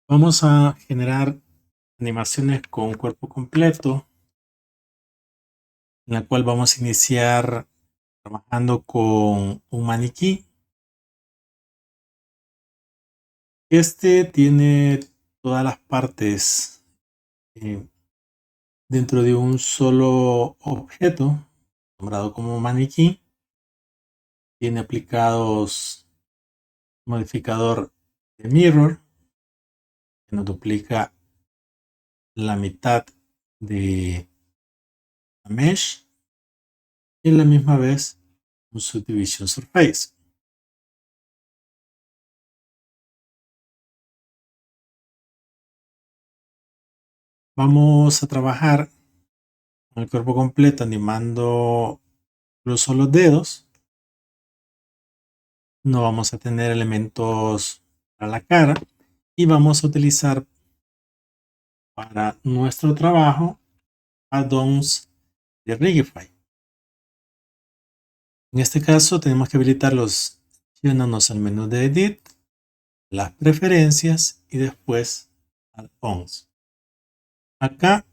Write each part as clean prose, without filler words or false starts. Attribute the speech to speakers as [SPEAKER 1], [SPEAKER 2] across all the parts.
[SPEAKER 1] Vamos a generar animaciones con cuerpo completo, en la cual vamos a iniciar trabajando con un maniquí. Este tiene todas las partes eh, dentro de un solo objeto, nombrado como maniquí. Tiene aplicados modificador de mirror, que nos duplica la mitad de la mesh y a la misma vez un subdivision surface. Vamos a trabajar con el cuerpo completo animando incluso los dedos. No vamos a tener elementos para la cara y vamos a utilizar para nuestro trabajo add-ons de Rigify. En este caso tenemos que habilitarlos yéndonos al menú de Edit, las preferencias y después add-ons. Acá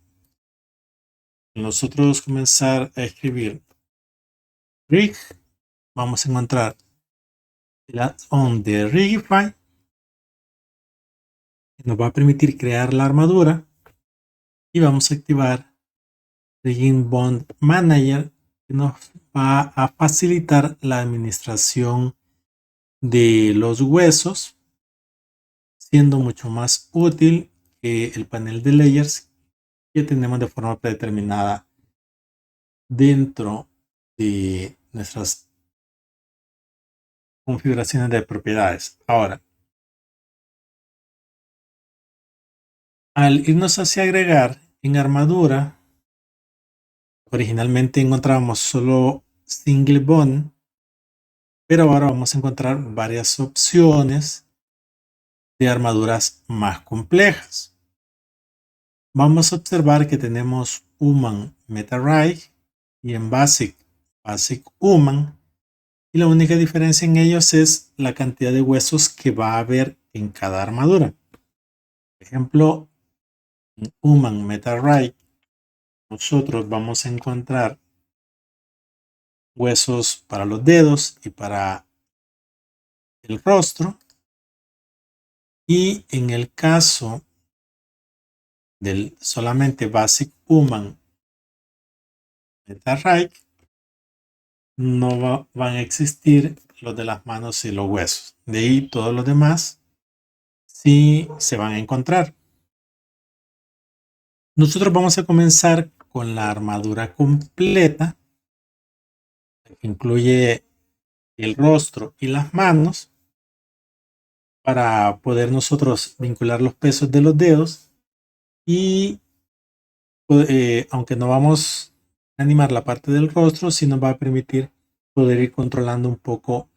[SPEAKER 1] nosotros comenzar a escribir Rig, vamos a encontrar el add-on de Rigify, que nos va a permitir crear la armadura, y vamos a activar Rigging Bond Manager, que nos va a facilitar la administración de los huesos, siendo mucho más útil que el panel de layers que tenemos de forma predeterminada dentro de nuestras configuraciones de propiedades. Ahora, al irnos hacia agregar en armadura, originalmente encontrábamos solo single bond, pero ahora vamos a encontrar varias opciones de armaduras más complejas. Vamos a observar que tenemos Human Meta-Ray y en Basic Human, y la única diferencia en ellos es la cantidad de huesos que va a haber en cada armadura. Por ejemplo, en Human Meta-Ray nosotros vamos a encontrar huesos para los dedos y para el rostro, y en el caso del solamente Basic Human Meta-Ray no van a existir los de las manos y los huesos. De ahí todos los demás sí se van a encontrar. Nosotros vamos a comenzar con la armadura completa, que incluye el rostro y las manos, para poder nosotros vincular los pesos de los dedos y aunque no vamos a animar la parte del rostro, sí nos va a permitir poder ir controlando un poco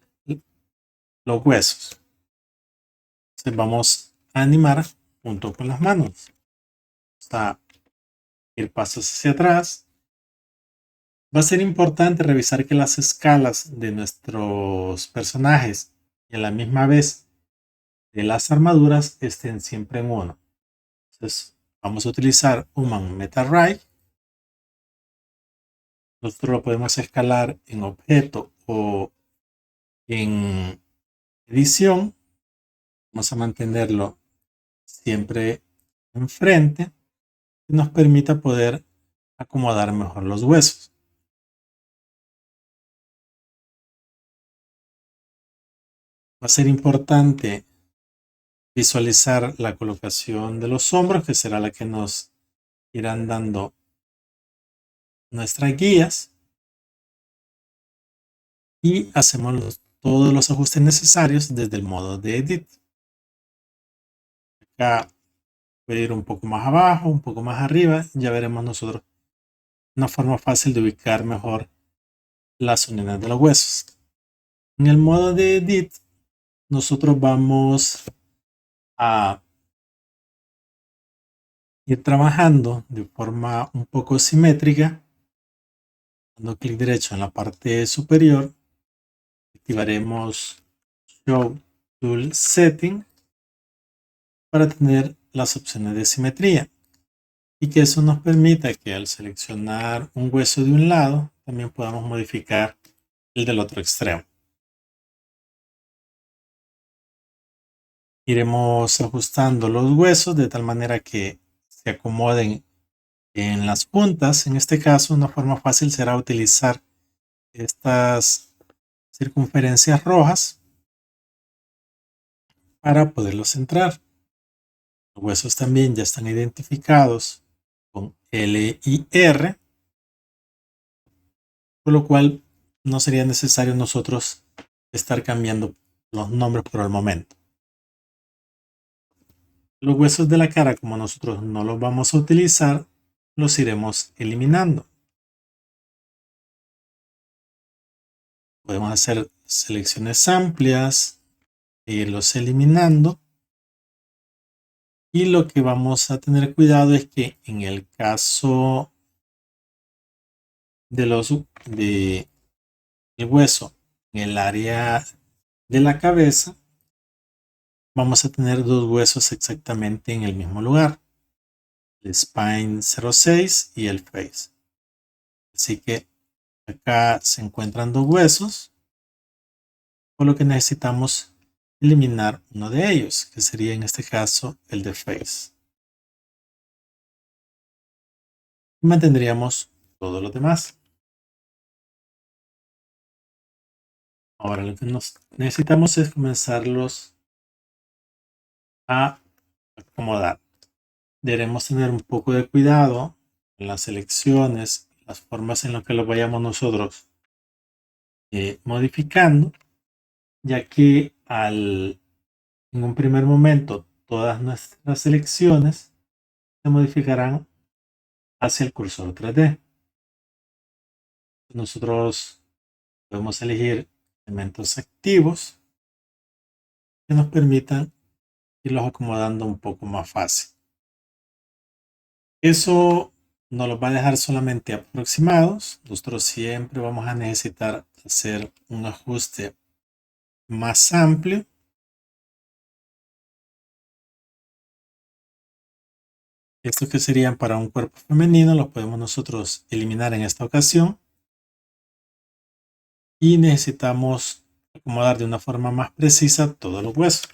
[SPEAKER 1] los huesos. Entonces vamos a animar junto con las manos. Hasta ir pasos hacia atrás. Va a ser importante revisar que las escalas de nuestros personajes y a la misma vez de las armaduras estén siempre en 1. Entonces vamos a utilizar Human Meta-Ray. Nosotros lo podemos escalar en objeto o en edición. Vamos a mantenerlo siempre enfrente, y nos permita poder acomodar mejor los huesos. Va a ser importante visualizar la colocación de los hombros, que será la que nos irán dando nuestras guías, y hacemos todos los ajustes necesarios desde el modo de edit. Acá voy a ir un poco más abajo, un poco más arriba. Ya veremos nosotros una forma fácil de ubicar mejor las uniones de los huesos. En el modo de edit nosotros vamos a ir trabajando de forma un poco simétrica. Dando clic derecho en la parte superior, activaremos Show Tool Setting para tener las opciones de simetría y que eso nos permita que al seleccionar un hueso de un lado también podamos modificar el del otro extremo. Iremos ajustando los huesos de tal manera que se acomoden en las puntas. En este caso, una forma fácil será utilizar estas circunferencias rojas para poderlos centrar. Los huesos también ya están identificados con L y R, por lo cual no sería necesario nosotros estar cambiando los nombres por el momento. Los huesos de la cara, como nosotros no los vamos a utilizar, los iremos eliminando. Podemos hacer selecciones amplias e irlos eliminando. Y lo que vamos a tener cuidado es que en el caso del hueso en el área de la cabeza, vamos a tener dos huesos exactamente en el mismo lugar, el spine 06 y el face. Así que acá se encuentran dos huesos, por lo que necesitamos eliminar uno de ellos, que sería en este caso el de face. Y mantendríamos todos los demás. Ahora lo que necesitamos es comenzarlos a acomodar. Deberemos tener un poco de cuidado en las selecciones, las formas en las que lo vayamos nosotros modificando, ya que en un primer momento todas nuestras selecciones se modificarán hacia el cursor 3D. Nosotros podemos elegir elementos activos que nos permitan irlos acomodando un poco más fácil. Eso nos los va a dejar solamente aproximados. Nosotros siempre vamos a necesitar hacer un ajuste más amplio. Estos que serían para un cuerpo femenino los podemos nosotros eliminar en esta ocasión. Y necesitamos acomodar de una forma más precisa todos los huesos.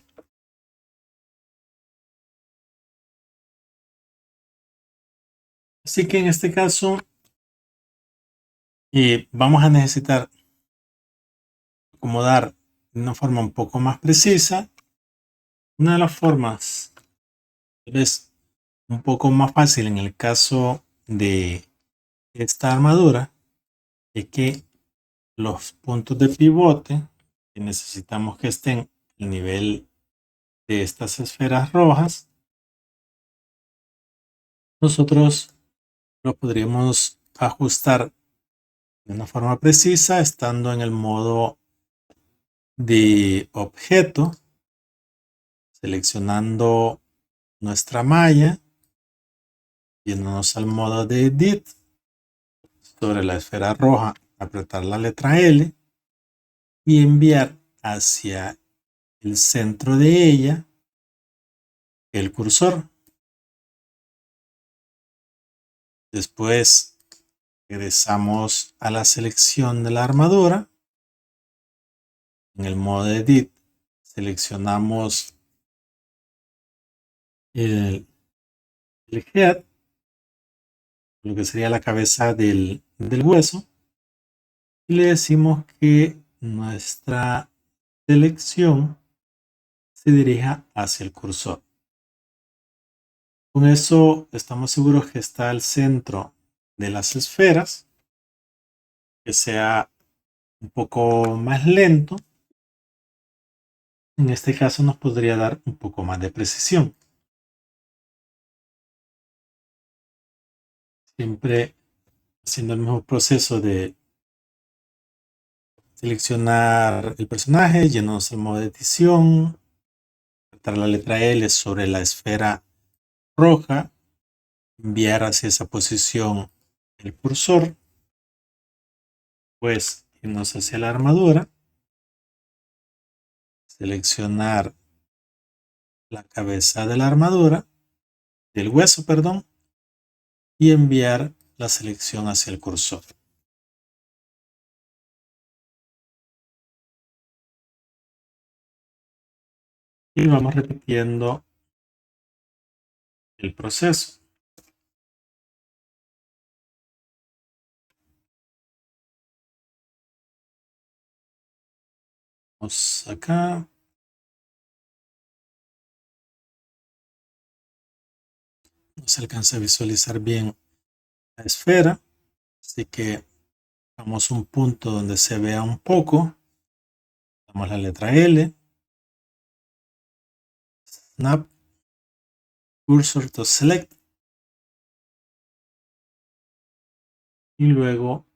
[SPEAKER 1] Así que en este caso vamos a necesitar acomodar de una forma un poco más precisa. Una de las formas es un poco más fácil en el caso de esta armadura es que los puntos de pivote que necesitamos que estén al nivel de estas esferas rojas, nosotros lo podríamos ajustar de una forma precisa estando en el modo de objeto, seleccionando nuestra malla, yéndonos al modo de edit, sobre la esfera roja, apretar la letra L y enviar hacia el centro de ella el cursor. Después regresamos a la selección de la armadura. En el modo de edit seleccionamos el head, lo que sería la cabeza del hueso, y le decimos que nuestra selección se dirija hacia el cursor. Con eso estamos seguros que está al centro de las esferas, que sea un poco más lento. En este caso nos podría dar un poco más de precisión. Siempre haciendo el mismo proceso de seleccionar el personaje, llenamos el modo de edición, apretar la letra L sobre la esfera roja, enviar hacia esa posición el cursor, pues irnos hacia la armadura, seleccionar la cabeza de la armadura, del hueso, perdón, y enviar la selección hacia el cursor. Y vamos repitiendo el proceso. Vamos acá. No se alcanza a visualizar bien la esfera, así que damos un punto donde se vea un poco. Damos la letra L. Snap. Cursor to select. Y luego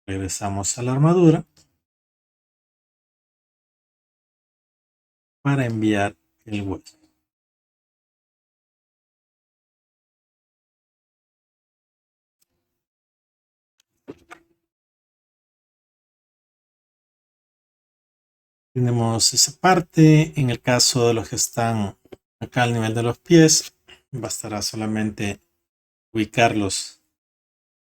[SPEAKER 1] regresamos a la armadura para enviar el hueso. Tenemos esa parte. En el caso de los que están acá al nivel de los pies, bastará solamente ubicarlos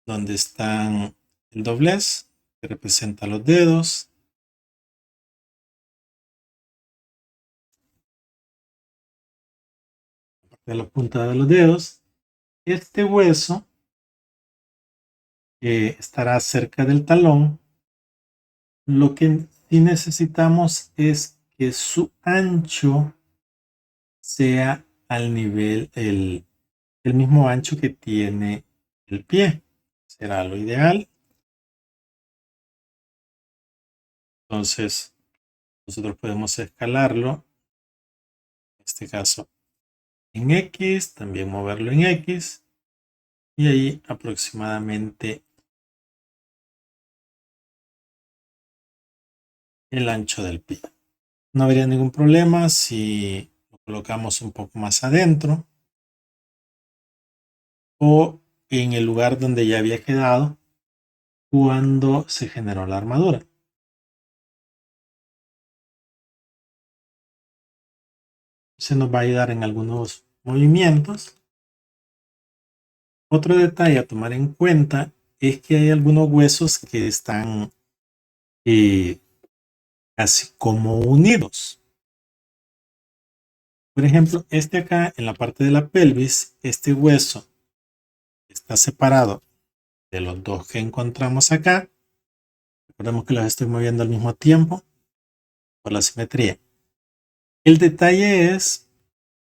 [SPEAKER 1] donde están el doblez, que representa los dedos. De la punta de los dedos. Este hueso estará cerca del talón. Lo que sí necesitamos es que su ancho sea al nivel, el mismo ancho que tiene el pie. Será lo ideal. Entonces, nosotros podemos escalarlo. En este caso, en X, también moverlo en X. Y ahí aproximadamente el ancho del pie. No habría ningún problema si lo colocamos un poco más adentro o en el lugar donde ya había quedado cuando se generó la armadura. Se nos va a ayudar en algunos movimientos. Otro detalle a tomar en cuenta es que hay algunos huesos que están casi como unidos. Por ejemplo, este acá en la parte de la pelvis, este hueso está separado de los dos que encontramos acá. Recordemos que los estoy moviendo al mismo tiempo por la simetría. El detalle es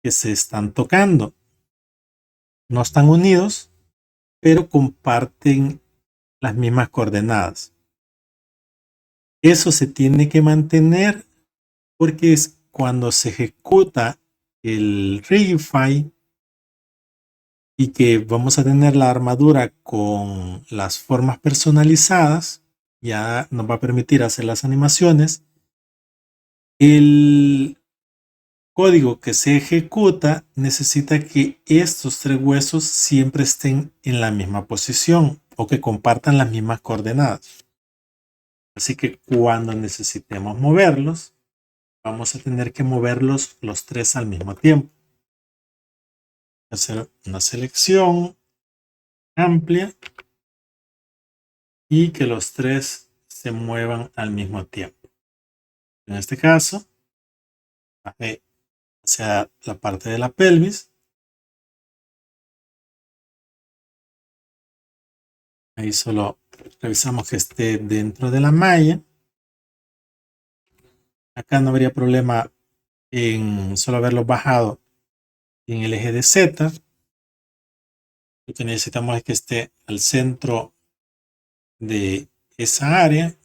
[SPEAKER 1] que se están tocando. No están unidos, pero comparten las mismas coordenadas. Eso se tiene que mantener porque es cuando se ejecuta el Rigify y que vamos a tener la armadura con las formas personalizadas, ya nos va a permitir hacer las animaciones. El código que se ejecuta necesita que estos tres huesos siempre estén en la misma posición o que compartan las mismas coordenadas. Así que cuando necesitemos moverlos, vamos a tener que moverlos los tres al mismo tiempo. Hacer una selección amplia y que los tres se muevan al mismo tiempo. En este caso, hacia la parte de la pelvis. Ahí solo revisamos que esté dentro de la malla. Acá no habría problema en solo haberlo bajado en el eje de Z. Lo que necesitamos es que esté al centro de esa área.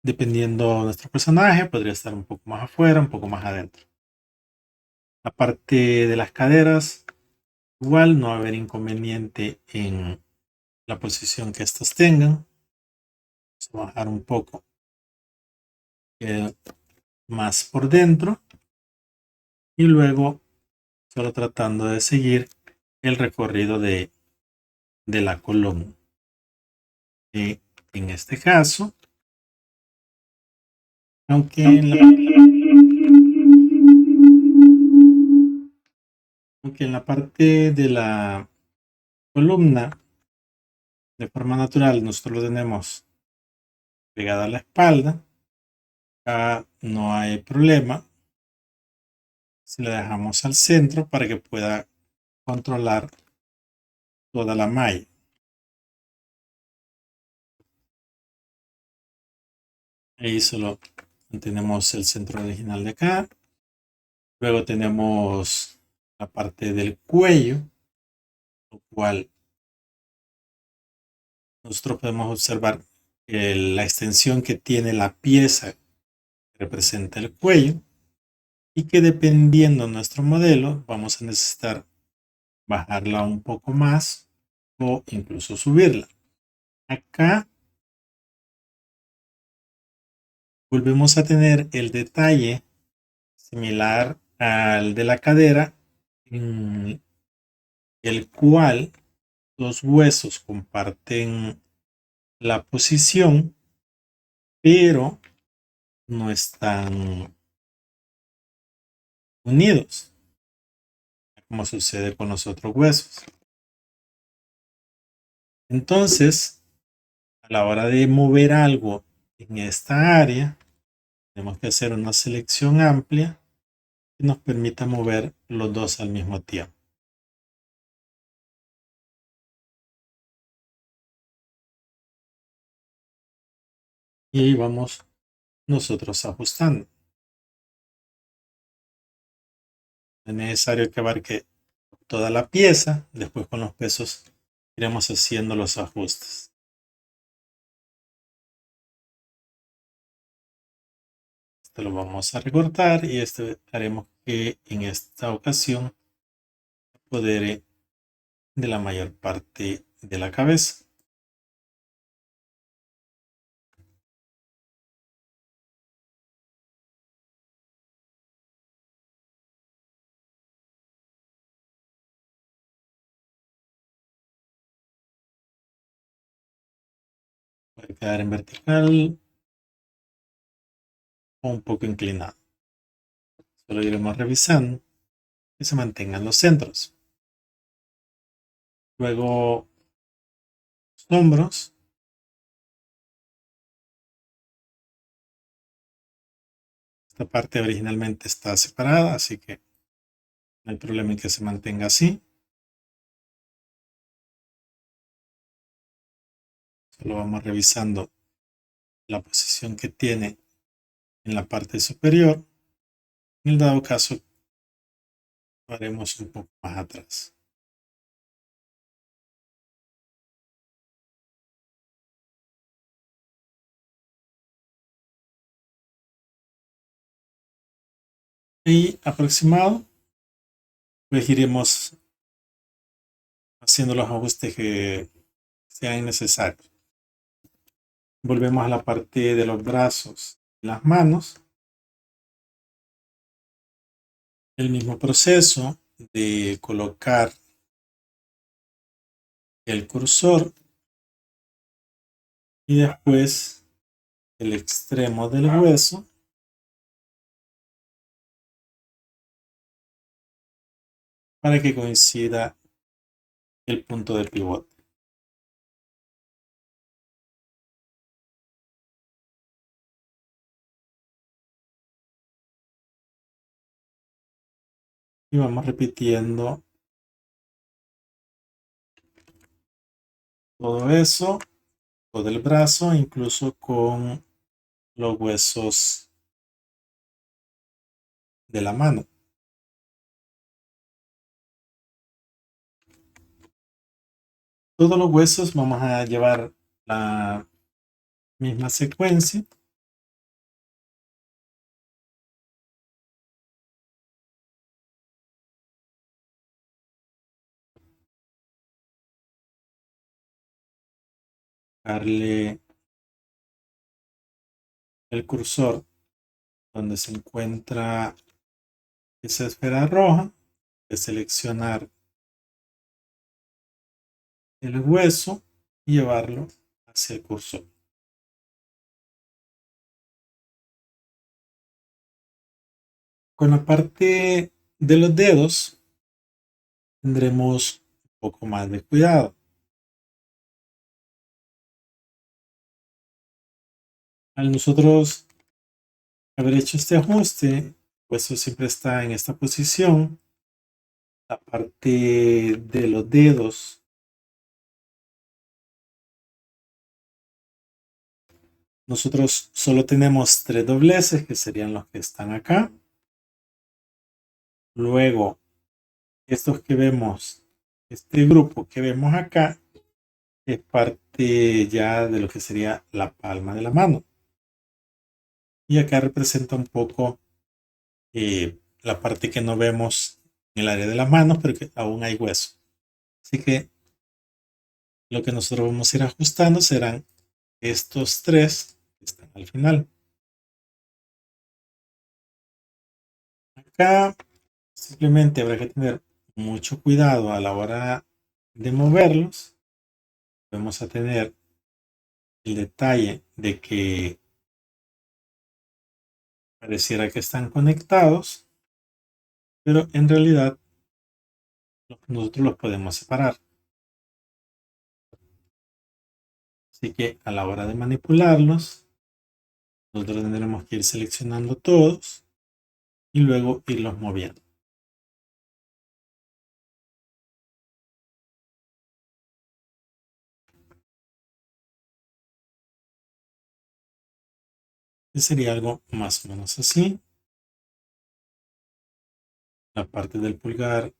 [SPEAKER 1] Dependiendo de nuestro personaje, podría estar un poco más afuera, un poco más adentro. La parte de las caderas, igual no va a haber inconveniente en la posición que estas tengan. Vamos a bajar un poco más por dentro y luego solo tratando de seguir el recorrido de la columna. En este caso, aunque que en la parte de la columna, de forma natural, nosotros lo tenemos pegada a la espalda. Acá no hay problema si la dejamos al centro para que pueda controlar toda la malla. Ahí solo tenemos el centro original de acá. Luego tenemos la parte del cuello, lo cual nosotros podemos observar la extensión que tiene la pieza que representa el cuello y que dependiendo de nuestro modelo vamos a necesitar bajarla un poco más o incluso subirla. Acá volvemos a tener el detalle similar al de la cadera, en el cual los huesos comparten la posición, pero no están unidos, como sucede con los otros huesos. Entonces, a la hora de mover algo en esta área, tenemos que hacer una selección amplia que nos permita mover los dos al mismo tiempo. Y ahí vamos nosotros ajustando. Es necesario que abarque toda la pieza. Después con los pesos iremos haciendo los ajustes. Esto lo vamos a recortar y haremos que en esta ocasión apodere de la mayor parte de la cabeza. Puede quedar en vertical o un poco inclinado. Solo iremos revisando que se mantengan los centros. Luego, los hombros. Esta parte originalmente está separada, así que no hay problema en que se mantenga así. Solo vamos revisando la posición que tiene en la parte superior. En el dado caso, lo haremos un poco más atrás. Y aproximado, pues iremos haciendo los ajustes que sean necesarios. Volvemos a la parte de los brazos y las manos. El mismo proceso de colocar el cursor y después el extremo del hueso para que coincida el punto de pivote. Y vamos repitiendo todo eso, todo el brazo, incluso con los huesos de la mano. Todos los huesos vamos a llevar la misma secuencia. Darle el cursor donde se encuentra esa esfera roja, de seleccionar el hueso y llevarlo hacia el cursor. Con la parte de los dedos, tendremos un poco más de cuidado. Al nosotros haber hecho este ajuste, pues eso siempre está en esta posición. La parte de los dedos, nosotros solo tenemos 3 dobleces, que serían los que están acá. Luego, estos que vemos, este grupo que vemos acá, es parte ya de lo que sería la palma de la mano. Y acá representa un poco la parte que no vemos en el área de las manos, pero que aún hay hueso. Así que lo que nosotros vamos a ir ajustando serán estos 3 que están al final. Acá simplemente habrá que tener mucho cuidado a la hora de moverlos. Vamos a tener el detalle de que pareciera que están conectados, pero en realidad nosotros los podemos separar. Así que a la hora de manipularlos, nosotros tendremos que ir seleccionando todos y luego irlos moviendo. Y sería algo más o menos así. La parte del pulgar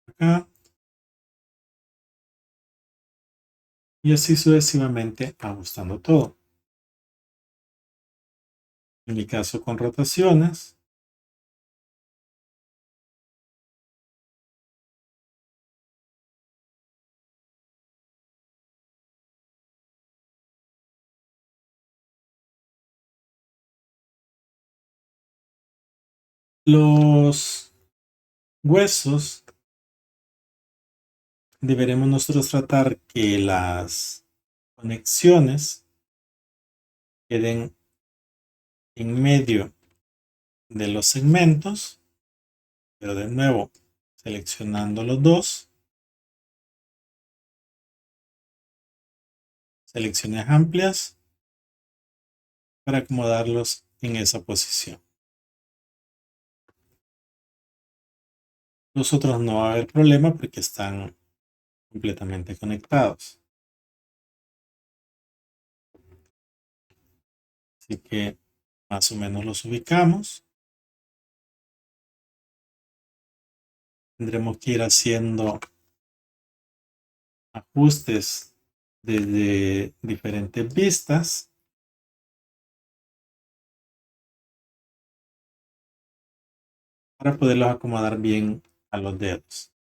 [SPEAKER 1] acá y así sucesivamente ajustando todo. En mi caso con rotaciones, los huesos deberemos nosotros tratar que las conexiones queden en medio de los segmentos, pero de nuevo seleccionando los dos, selecciones amplias para acomodarlos en esa posición. Los otros no va a haber problema porque están completamente conectados. Así que más o menos los ubicamos. Tendremos que ir haciendo ajustes desde diferentes vistas para poderlos acomodar bien a los dedos.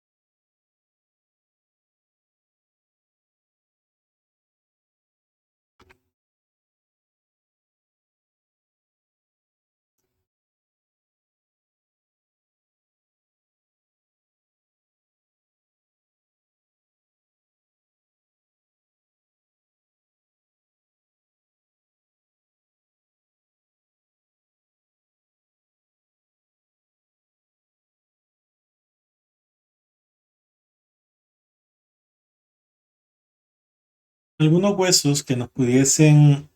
[SPEAKER 1] Algunos huesos que nos pudiesen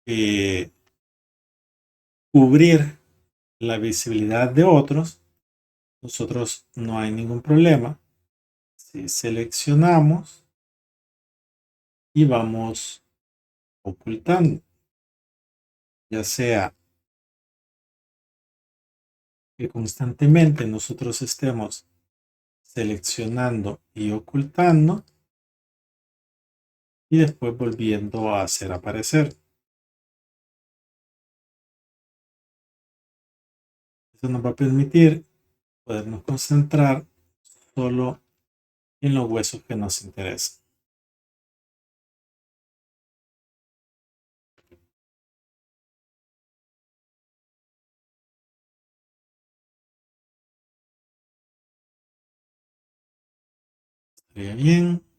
[SPEAKER 1] eh, cubrir la visibilidad de otros, nosotros no hay ningún problema. Si seleccionamos y vamos ocultando, ya sea que constantemente nosotros estemos seleccionando y ocultando y después volviendo a hacer aparecer. Eso nos va a permitir podernos concentrar solo en los huesos que nos interesan. Estaría bien.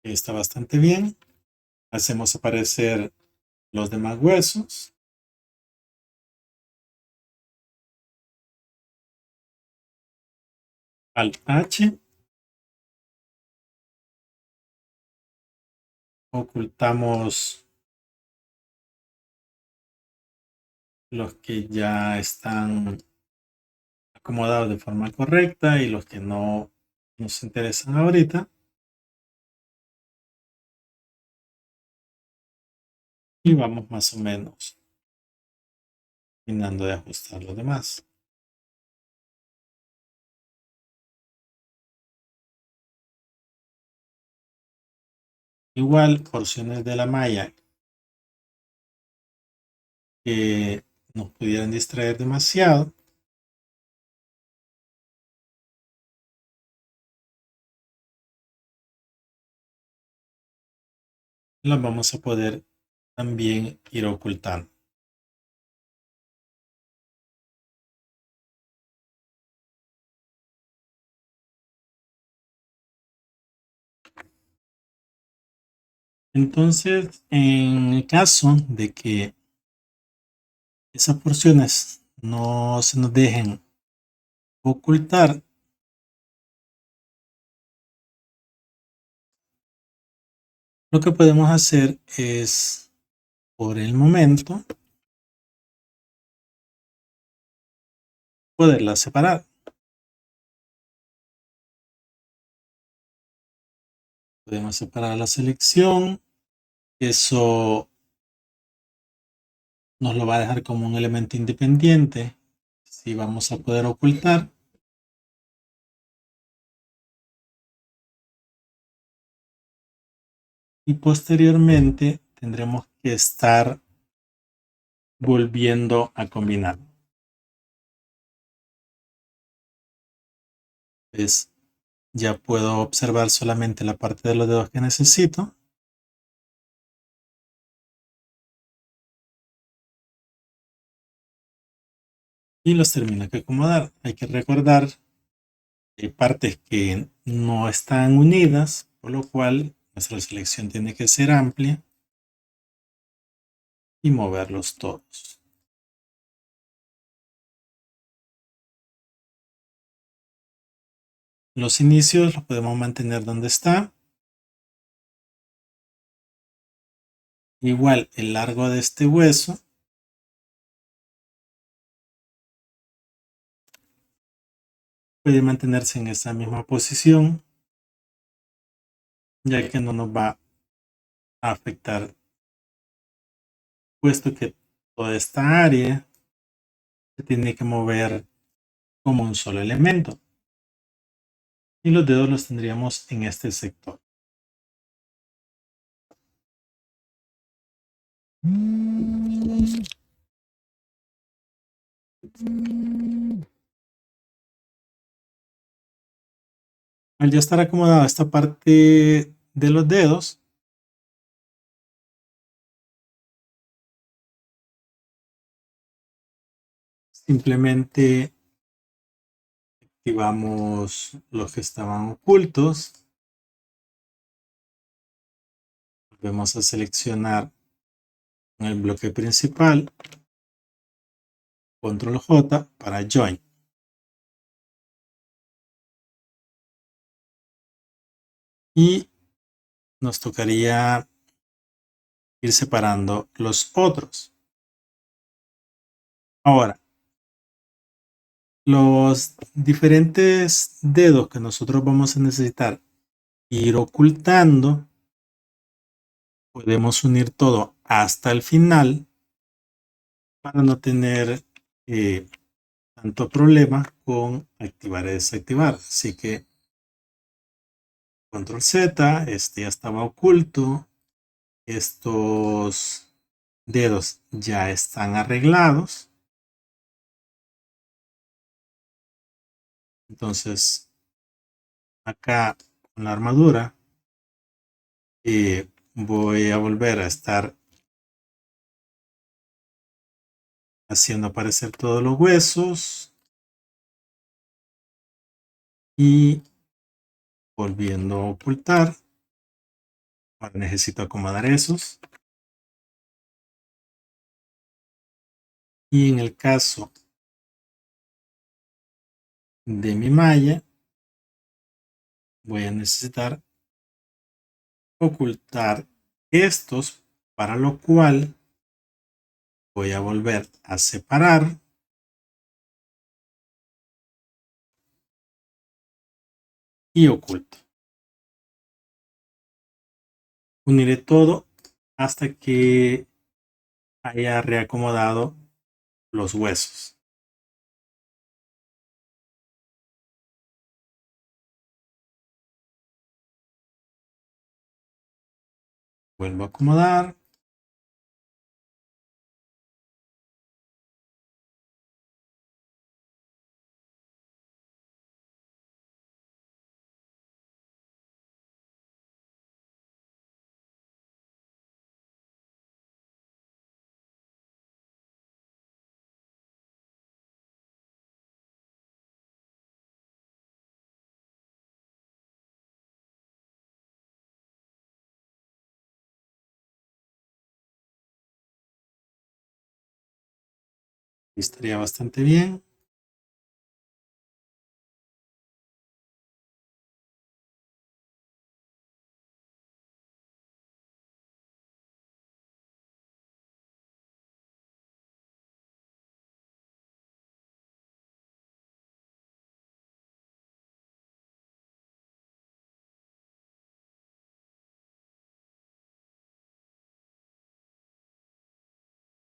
[SPEAKER 1] Está bastante bien. Hacemos aparecer los demás huesos. Alt H. Ocultamos los que ya están acomodados de forma correcta y los que no nos interesan ahorita. Y vamos más o menos terminando de ajustar los demás. Igual porciones de la malla que nos pudieran distraer demasiado, las vamos a poder también ir ocultando. Entonces, en el caso de que esas porciones no se nos dejen ocultar, lo que podemos hacer es, por el momento, poderlas separar. Podemos separar la selección. Eso nos lo va a dejar como un elemento independiente. Si vamos a poder ocultar. Y posteriormente tendremos que estar volviendo a combinar. Pues ya puedo observar solamente la parte de los dedos que necesito. Y los termino que acomodar. Hay que recordar que hay partes que no están unidas, por lo cual nuestra selección tiene que ser amplia y moverlos todos. Los inicios los podemos mantener donde está. Igual el largo de este hueso puede mantenerse en esa misma posición, ya que no nos va a afectar, puesto que toda esta área se tiene que mover como un solo elemento. Y los dedos los tendríamos en este sector. Al ya estar acomodada esta parte de los dedos, simplemente activamos los que estaban ocultos. Volvemos a seleccionar en el bloque principal, Control J para Join. Y nos tocaría ir separando los otros. Ahora, los diferentes dedos que nosotros vamos a necesitar ir ocultando, podemos unir todo hasta el final para no tener tanto problema con activar y desactivar. Así que Control Z, este ya estaba oculto, estos dedos ya están arreglados. Entonces, acá con la armadura, voy a volver a estar haciendo aparecer todos los huesos y volviendo a ocultar. Ahora necesito acomodar esos. Y en el caso de mi malla, voy a necesitar ocultar estos, para lo cual voy a volver a separar y oculto. Uniré todo hasta que haya reacomodado los huesos. Vuelvo a acomodar. Estaría bastante bien.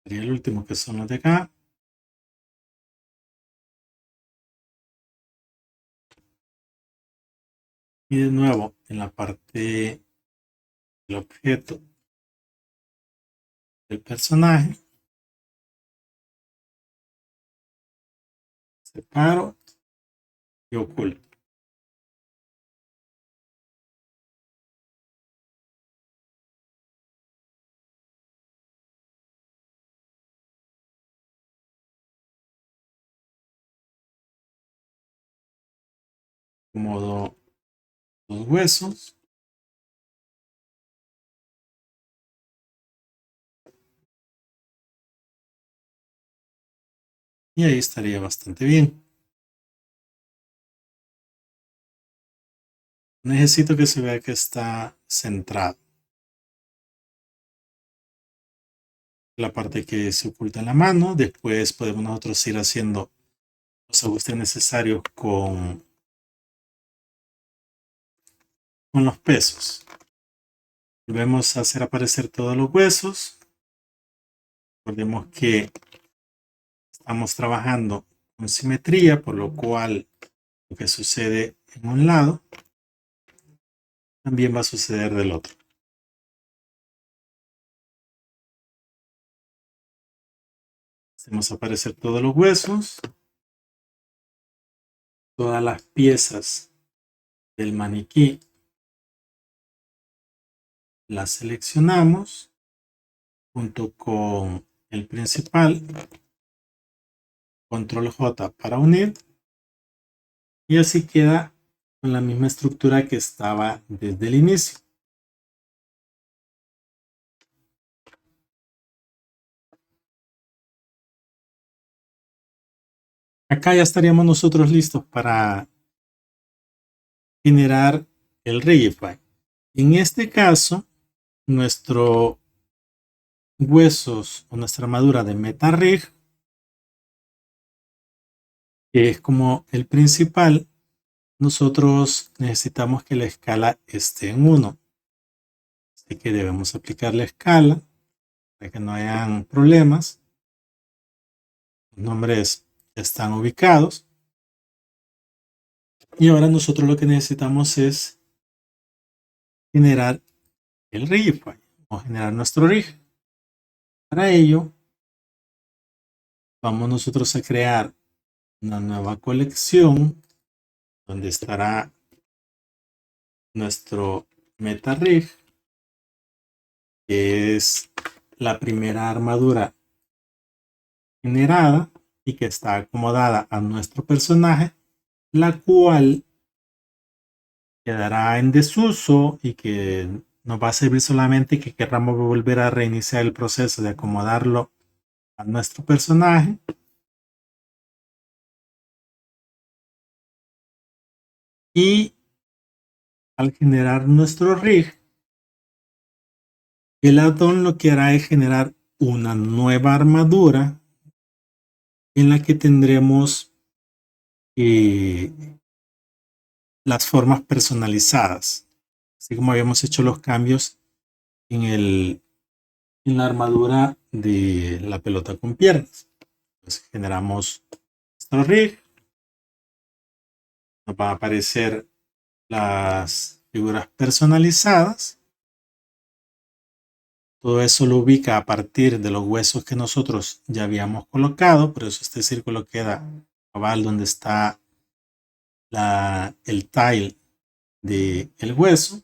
[SPEAKER 1] Sería el último, que son los de acá. Y de nuevo, en la parte del objeto del personaje, separo y oculto. Acomodo los huesos. Y ahí estaría bastante bien. Necesito que se vea que está centrado. La parte que se oculta en la mano. Después podemos nosotros ir haciendo los ajustes necesarios con los pesos. Volvemos a hacer aparecer todos los huesos. Recordemos que estamos trabajando con simetría, por lo cual lo que sucede en un lado también va a suceder del otro. Hacemos aparecer todos los huesos, todas las piezas del maniquí las seleccionamos junto con el principal, control J para unir, y así queda con la misma estructura que estaba desde el inicio. Acá ya estaríamos nosotros listos para generar el Rigify. En este caso, nuestro huesos o nuestra armadura de MetaRig, que es como el principal, nosotros necesitamos que la escala esté en 1. Así que debemos aplicar la escala para que no hayan problemas. Los nombres están ubicados. Y ahora nosotros lo que necesitamos es generar el Rigify o generar nuestro rig. Para ello, vamos nosotros a crear una nueva colección donde estará nuestro MetaRig, que es la primera armadura generada y que está acomodada a nuestro personaje, la cual quedará en desuso y que nos va a servir solamente que queramos volver a reiniciar el proceso de acomodarlo a nuestro personaje. Y al generar nuestro rig, el addon lo que hará es generar una nueva armadura en la que tendremos las formas personalizadas, así como habíamos hecho los cambios en, en la armadura de la pelota con piernas. Entonces generamos nuestro rig, nos van a aparecer las figuras personalizadas. Todo eso lo ubica a partir de los huesos que nosotros ya habíamos colocado, por eso este círculo queda cabal donde está el tile del hueso.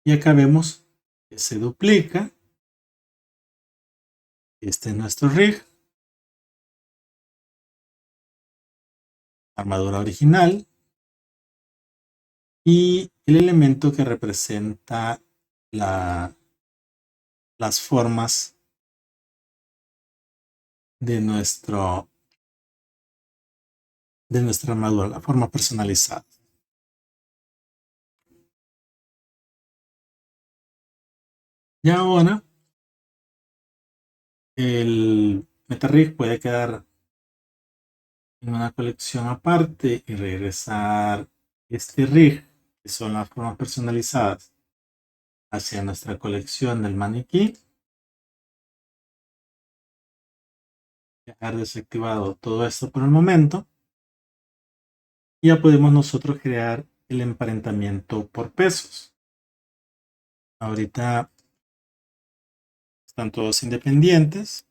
[SPEAKER 1] Y acá vemos que se duplica. Este es nuestro rig. Armadura original. Y el elemento que representa las formas de nuestra armadura, la forma personalizada. Y ahora el MetaRig puede quedar en una colección aparte y regresar este rig, que son las formas personalizadas, hacia nuestra colección del maniquí. Dejar desactivado todo esto por el momento. Y ya podemos nosotros crear el emparentamiento por pesos. Ahorita están todos independientes.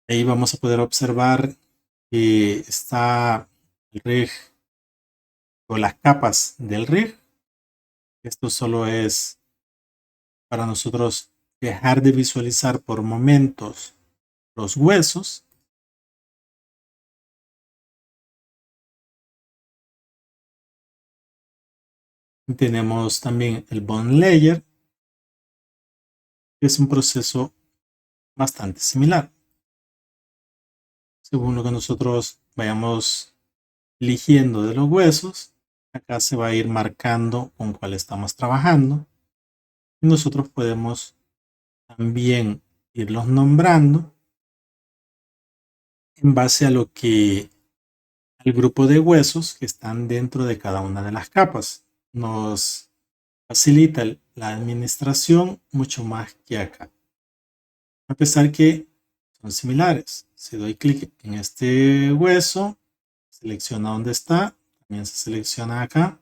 [SPEAKER 1] Ahí vamos a poder observar que está el rig o las capas del rig. Esto solo es para nosotros dejar de visualizar por momentos los huesos. Tenemos también el bone layer, que es un proceso bastante similar. Según lo que nosotros vayamos eligiendo de los huesos, acá se va a ir marcando con cuál estamos trabajando. Y nosotros podemos también irlos nombrando en base a lo que el grupo de huesos que están dentro de cada una de las capas. Nos facilita la administración mucho más que acá. A pesar que son similares. Si doy clic en este hueso, selecciona dónde está, también se selecciona acá.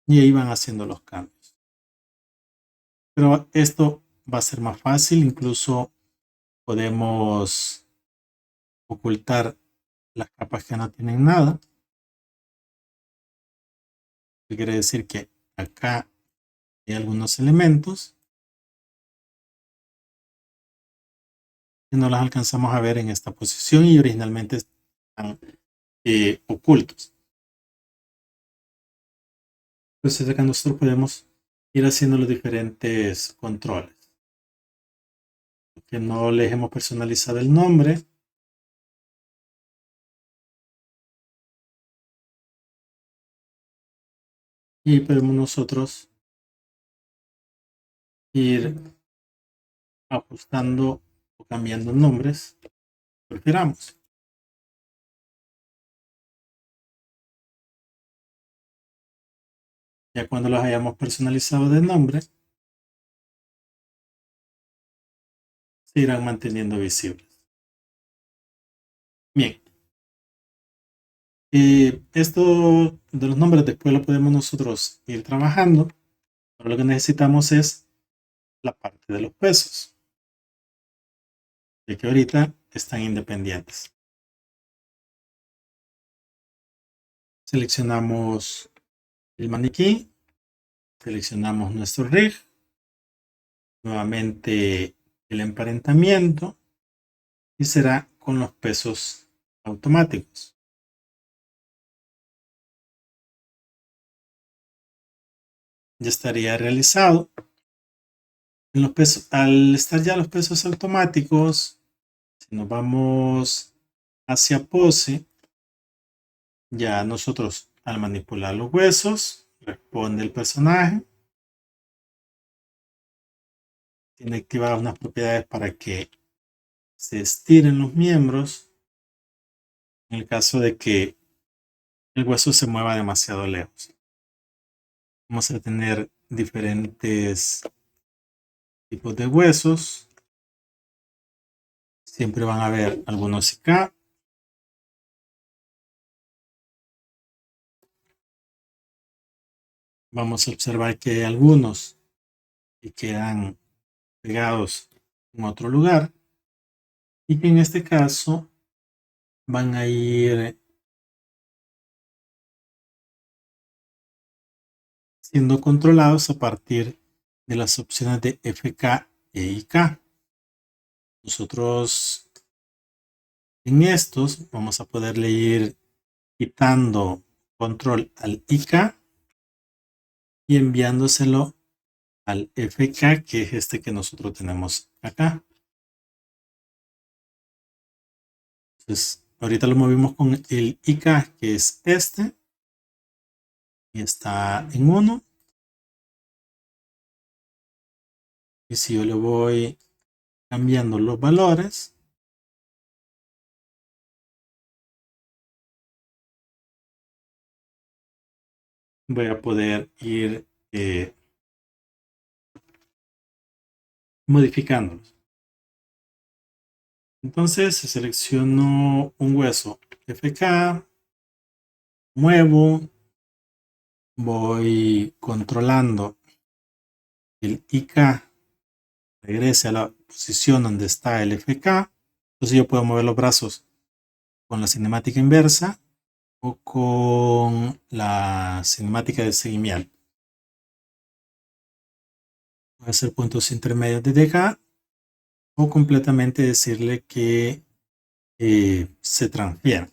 [SPEAKER 1] Y ahí van haciendo los cambios. Pero esto va a ser más fácil, incluso podemos ocultar las capas que no tienen nada. Quiere decir que acá hay algunos elementos que no los alcanzamos a ver en esta posición y originalmente están ocultos. Entonces acá nosotros podemos ir haciendo los diferentes controles. Que no les hemos personalizado el nombre. Y podemos nosotros ir ajustando o cambiando nombres que prefiramos. Ya cuando los hayamos personalizado de nombre, se irán manteniendo visibles. Bien. Esto de los nombres después lo podemos nosotros ir trabajando. Pero lo que necesitamos es la parte de los pesos. Ya que ahorita están independientes. Seleccionamos el maniquí. Seleccionamos nuestro rig. Nuevamente el emparentamiento. Y será con los pesos automáticos. ya estaría realizado. En los pesos, al estar ya los pesos automáticos, si nos vamos hacia pose, ya nosotros al manipular los huesos, responde el personaje. Tiene activadas unas propiedades para que se estiren los miembros en el caso de que el hueso se mueva demasiado lejos. Vamos a tener diferentes tipos de huesos. Siempre van a haber algunos IK. Vamos a observar que hay algunos que quedan pegados en otro lugar y que en este caso van a ir siendo controlados a partir de las opciones de FK e IK. Nosotros en estos vamos a poderle ir quitando control al IK y enviándoselo al FK, que es este que nosotros tenemos acá. Entonces, ahorita lo movimos con el IK, que es este, y está en 1. Y si yo le voy cambiando los valores, voy a poder ir modificándolos. Entonces selecciono un hueso FK, muevo, voy controlando el IK, regrese a la posición donde está el FK. Entonces yo puedo mover los brazos con la cinemática inversa o con la cinemática de seguimiento. Voy a hacer puntos intermedios desde acá o completamente decirle que se transfiera.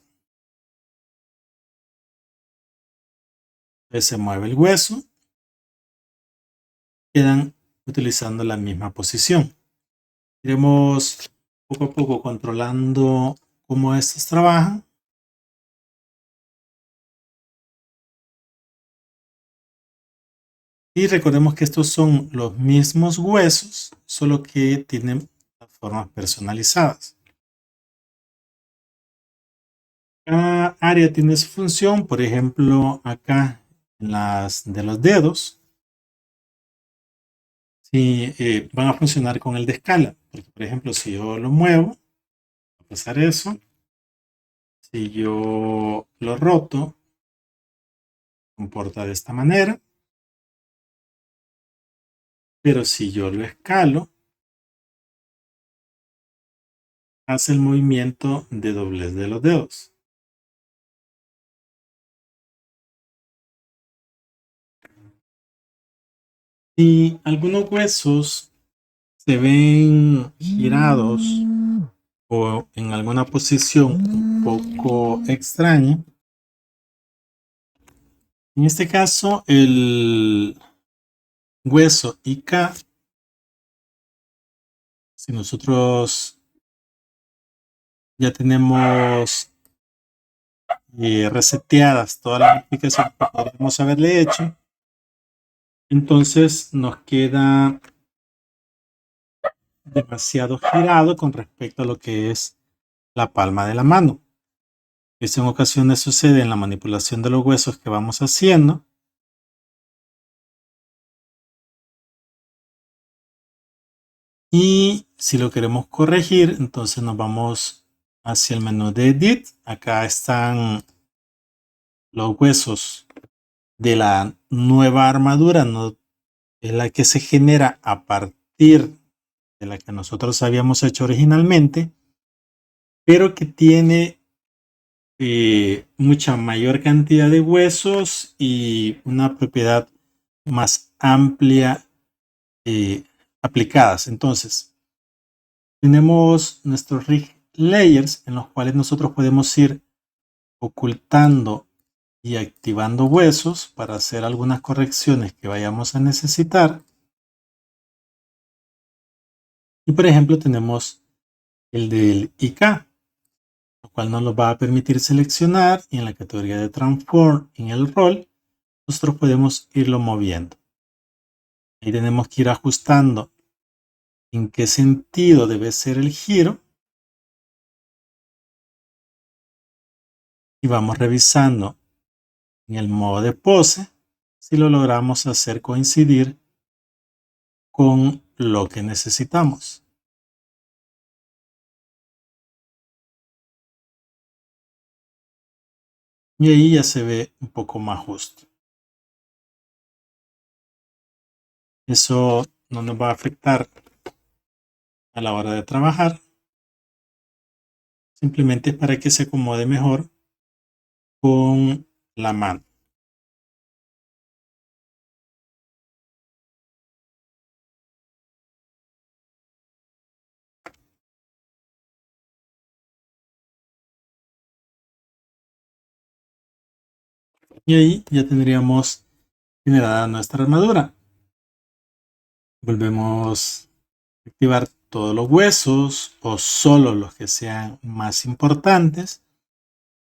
[SPEAKER 1] Entonces se mueve el hueso, quedan utilizando la misma posición. Iremos poco a poco controlando cómo estos trabajan. Y recordemos que estos son los mismos huesos, solo que tienen las formas personalizadas. Cada área tiene su función, por ejemplo, acá en las de los dedos, sí, van a funcionar con el de escala. Porque, por ejemplo, si yo lo muevo, va a pasar eso. Si yo lo roto, comporta de esta manera. Pero si yo lo escalo, hace el movimiento de doblez de los dedos. Si algunos huesos se ven girados o en alguna posición un poco extraña, en este caso el hueso IK, si nosotros ya tenemos reseteadas todas las modificaciones que podríamos haberle hecho, entonces nos queda demasiado girado con respecto a lo que es la palma de la mano. Esto en ocasiones sucede en la manipulación de los huesos que vamos haciendo. Y si lo queremos corregir, entonces nos vamos hacia el menú de Edit. Acá están los huesos de la nueva armadura, no es la que se genera a partir de la que nosotros habíamos hecho originalmente, pero que tiene mucha mayor cantidad de huesos y una propiedad más amplia aplicadas. Entonces, tenemos nuestros rig layers en los cuales nosotros podemos ir ocultando y activando huesos para hacer algunas correcciones que vayamos a necesitar. Y por ejemplo tenemos el del IK, lo cual nos lo va a permitir seleccionar, y en la categoría de Transform, en el rol, nosotros podemos irlo moviendo. Ahí tenemos que ir ajustando en qué sentido debe ser el giro. Y vamos revisando en el modo de pose si lo logramos hacer coincidir con lo que necesitamos. Y ahí ya se ve un poco más justo. Eso no nos va a afectar a la hora de trabajar. Simplemente para que se acomode mejor con la mano. Y ahí ya tendríamos generada nuestra armadura. Volvemos a activar todos los huesos o solo los que sean más importantes.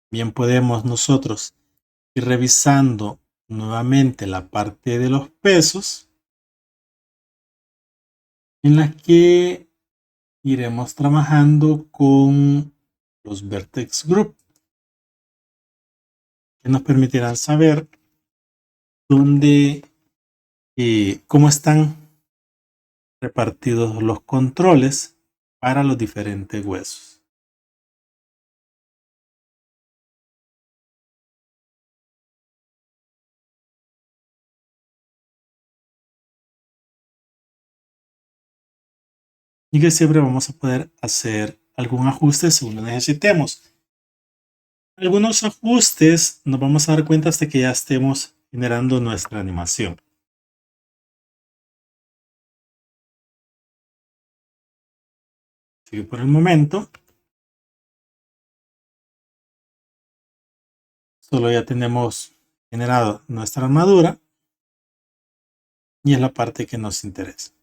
[SPEAKER 1] Bien podemos nosotros ir revisando nuevamente la parte de los pesos, en la que iremos trabajando con los Vertex Group, que nos permitirán saber dónde cómo están repartidos los controles para los diferentes huesos. Y que siempre vamos a poder hacer algún ajuste según lo necesitemos. Algunos ajustes nos vamos a dar cuenta hasta que ya estemos generando nuestra animación. Así que por el momento solo ya tenemos generado nuestra armadura y es la parte que nos interesa.